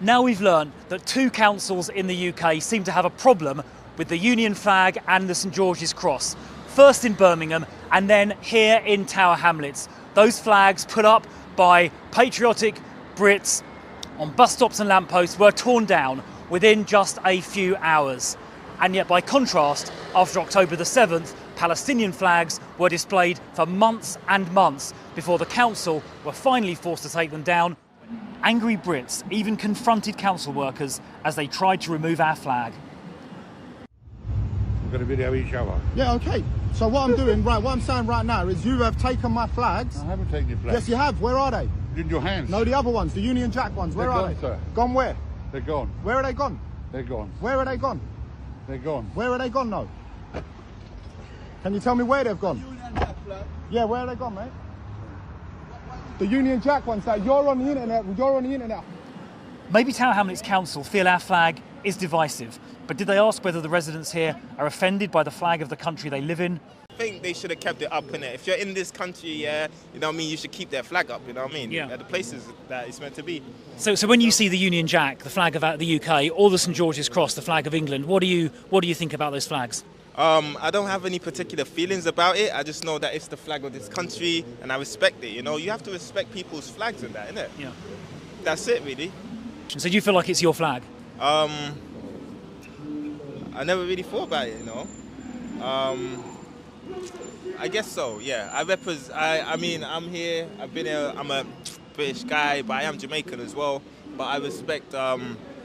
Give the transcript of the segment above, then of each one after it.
Now we've learned that two councils in the UK seem to have a problem with the Union flag and the St George's Cross. First in Birmingham and then here in Tower Hamlets. Those flags put up by patriotic Brits on bus stops and lampposts were torn down within just a few hours. And yet by contrast, after October the 7th, Palestinian flags were displayed for months and months before the council were finally forced to take them down. Angry Brits even confronted council workers as they tried to remove our flag. We're going to video each other. Yeah, okay. So what I'm doing, right, what I'm saying right now is you have taken my flags. I haven't taken your flags. Yes, you have. Where are they? In your hands. No, the other ones, the Union Jack ones. Where are they? Sir. Gone where? They're gone. Where are they gone? They're gone. Where are they gone? They're gone. Where are they gone, though? Can you tell me where they've gone? Yeah, where are they gone, mate? The Union Jack ones that you're on the internet. Maybe Tower Hamlets Council feel our flag is divisive, but did they ask whether the residents here are offended by the flag of the country they live in? I think they should have kept it up, innit? If you're in this country, yeah, you know what I mean, you should keep their flag up, you know what I mean? Yeah. At the places that it's meant to be. So when you see the Union Jack, the flag of the UK, or the St George's Cross, the flag of England, what do you think about those flags? I don't have any particular feelings about it. I just know that it's the flag of this country, and I respect it, you know? You have to respect people's flags and that, innit? Yeah. That's it, really. So do you feel like it's your flag? I never really thought about it, you know? I guess so, yeah. I mean, I'm here, I've been here, I'm a British guy, but I am Jamaican as well. But I respect,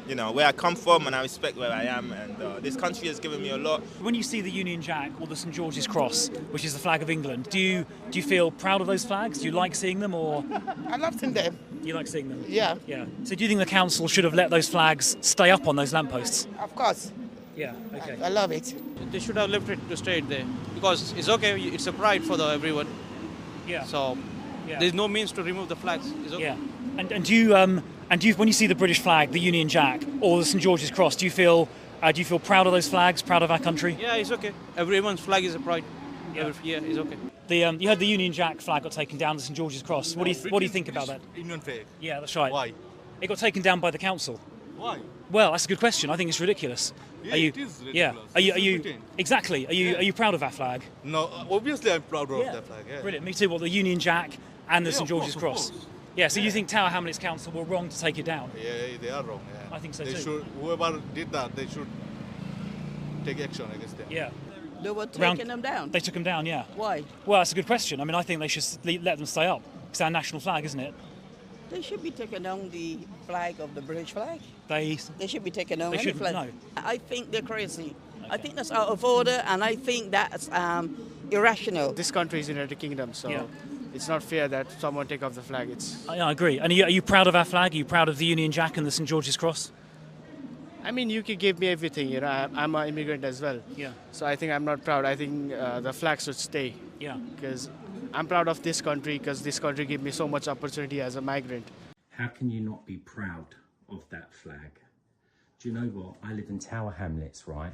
you know, where I come from, and I respect where I am, and this country has given me a lot. When you see the Union Jack or the St George's Cross, which is the flag of England, do you feel proud of those flags? Do you like seeing them, or...? I love seeing them. You like seeing them? Yeah. Yeah. So do you think the council should have let those flags stay up on those lampposts? Of course. Yeah, okay. I love it. They should have left it to stay there because it's okay. It's a pride for everyone. Yeah. So Yeah. there's no means to remove the flags. It's okay. Yeah. And do you when you see the British flag, the Union Jack, or the St George's Cross, do you feel proud of those flags, proud of our country? Yeah, it's okay. Everyone's flag is a pride. Yeah. Yeah, it's okay. You heard the Union Jack flag got taken down, the St George's Cross. What do you think about that? Union flag. Yeah, that's right. Why? It got taken down by the council. Why? Well, that's a good question. I think it's ridiculous. Yeah, it is ridiculous. Yeah. Are you Britain. exactly? Are you proud of our flag? No, obviously I'm proud of that flag. Yeah. Brilliant. Me too. What, the Union Jack and the Yeah, St of George's course, Cross? of course. Yeah. So you think Tower Hamlets Council were wrong to take it down? Yeah, they are wrong. Yeah. I think so they too. Should, whoever did that, they should take action against them. Yeah. They were taking them down. They took them down. Yeah. Why? Well, that's a good question. I mean, I think they should let them stay up. It's our national flag, isn't it? They should be taking down the flag of the British flag. They should be taking down They any shouldn't, flag. no. I think they're crazy. I think that's out of order, and I think that's irrational. This country is United Kingdom, so Yeah. it's not fair that someone take off the flag. I agree. And are you proud of our flag? Are you proud of the Union Jack and the St George's Cross? I mean, you could give me everything. You know, I'm an immigrant as well. Yeah. So I think I'm not proud. I think the flag should stay. Yeah. Because I'm proud of this country because this country gave me so much opportunity as a migrant. How can you not be proud of that flag? Do you know what? I live in Tower Hamlets, right?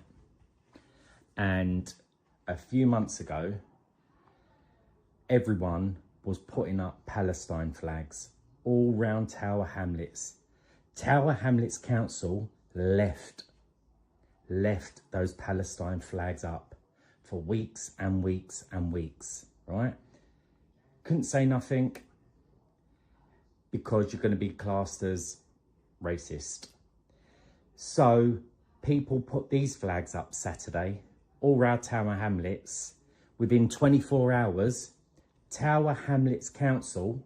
And a few months ago, everyone was putting up Palestine flags all round Tower Hamlets. Tower Hamlets Council left those Palestine flags up for weeks and weeks and weeks, right? Couldn't say nothing because you're going to be classed as racist. So people put these flags up Saturday, all around Tower Hamlets. Within 24 hours, Tower Hamlets Council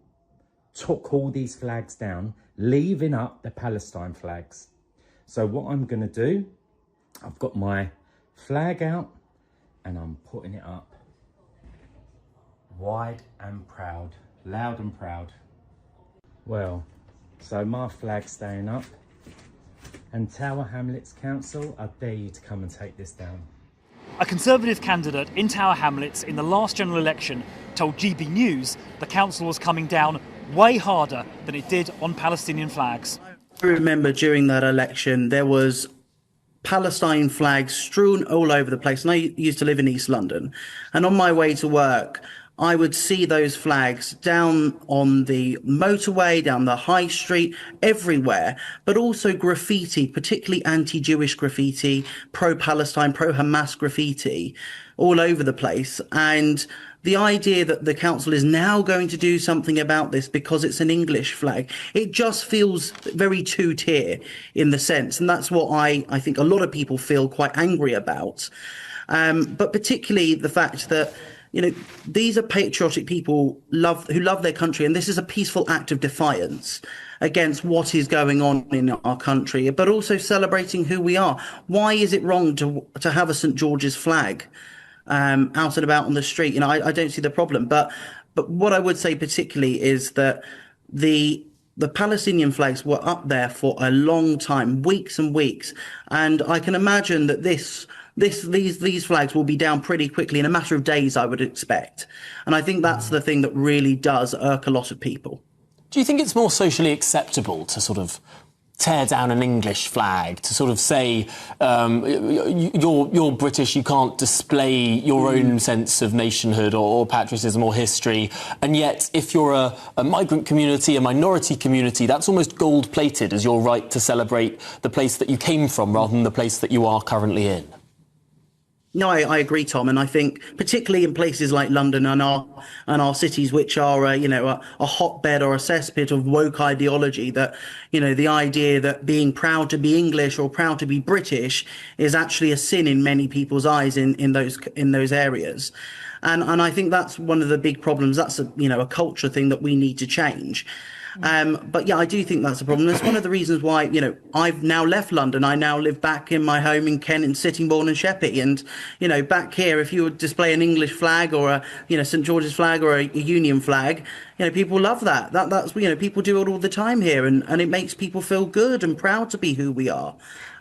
took all these flags down, leaving up the Palestine flags. So what I'm going to do, I've got my flag out and I'm putting it up wide and proud, loud and proud. Well, so my flag's staying up, and Tower Hamlets Council, I dare you to come and take this down. A Conservative candidate in Tower Hamlets in the last general election told GB News the council was coming down way harder than it did on Palestinian flags. I remember during that election there was Palestine flags strewn all over the place, and I used to live in East London, and on my way to work I would see those flags down on the motorway, down the high street, everywhere, but also graffiti, particularly anti-Jewish graffiti, pro-Palestine, pro-Hamas graffiti, all over the place. And the idea that the council is now going to do something about this because it's an English flag, it just feels very two-tier in the sense. And that's what I think a lot of people feel quite angry about. But particularly the fact that, you know, these are patriotic people who love their country, and this is a peaceful act of defiance against what is going on in our country, but also celebrating who we are. Why is it wrong to have a St. George's flag out and about on the street? You know, I don't see the problem. But what I would say particularly is that the Palestinian flags were up there for a long time, weeks and weeks, and I can imagine that these flags will be down pretty quickly in a matter of days, I would expect. And I think that's the thing that really does irk a lot of people. Do you think it's more socially acceptable to sort of tear down an English flag, to sort of say, you're British, you can't display your own sense of nationhood or patriotism or history, and yet if you're a migrant community, a minority community, that's almost gold-plated as your right to celebrate the place that you came from rather than the place that you are currently in? No, I agree, Tom, and I think particularly in places like London and our cities, which are a hotbed or a cesspit of woke ideology, that, you know, the idea that being proud to be English or proud to be British is actually a sin in many people's eyes in those areas. And I think that's one of the big problems. That's a culture thing that we need to change. But yeah, I do think that's a problem. That's one of the reasons why, you know, I've now left London. I now live back in my home in Kent, in Sittingbourne and Sheppey. And, you know, back here, if you would display an English flag or a, St. George's flag or a Union flag, you know, people love that. That's, you know, people do it all the time here, and it makes people feel good and proud to be who we are.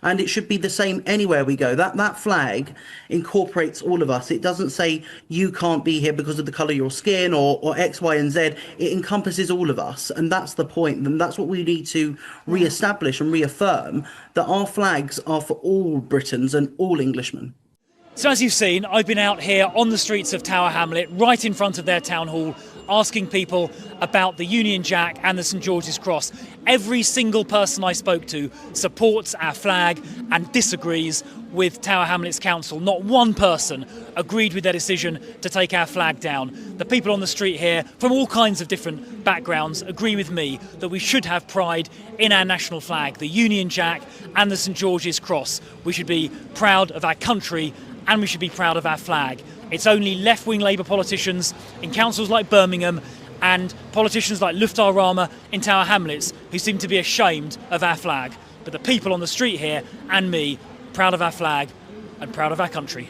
And it should be the same anywhere we go. That flag incorporates all of us. It doesn't say you can't be here because of the colour of your skin or X, Y, and Z. It encompasses all of us. And that's the point. And that's what we need to re-establish and reaffirm, that our flags are for all Britons and all Englishmen. So as you've seen, I've been out here on the streets of Tower Hamlet, right in front of their town hall, asking people about the Union Jack and the St. George's Cross. Every single person I spoke to supports our flag and disagrees with Tower Hamlets Council. Not one person agreed with their decision to take our flag down. The people on the street here, from all kinds of different backgrounds, agree with me that we should have pride in our national flag, the Union Jack and the St. George's Cross. We should be proud of our country and we should be proud of our flag. It's only left-wing Labour politicians in councils like Birmingham and politicians like Luftarama in Tower Hamlets who seem to be ashamed of our flag. But the people on the street here and me, proud of our flag and proud of our country.